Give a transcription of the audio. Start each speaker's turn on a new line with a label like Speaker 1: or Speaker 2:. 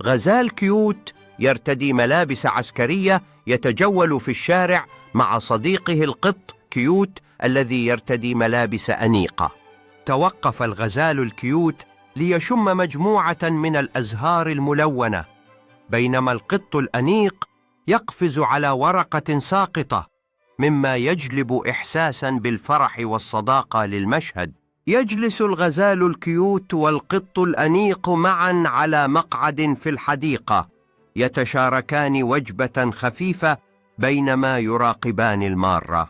Speaker 1: غزال كيوت يرتدي ملابس عسكرية يتجول في الشارع مع صديقه القط كيوت الذي يرتدي ملابس أنيقة. توقف الغزال الكيوت ليشم مجموعة من الأزهار الملونة، بينما القط الأنيق يقفز على ورقة ساقطة، مما يجلب إحساسا بالفرح والصداقة للمشهد. يجلس الغزال الكيوت والقط الأنيق معا على مقعد في الحديقة، يتشاركان وجبة خفيفة بينما يراقبان المارة.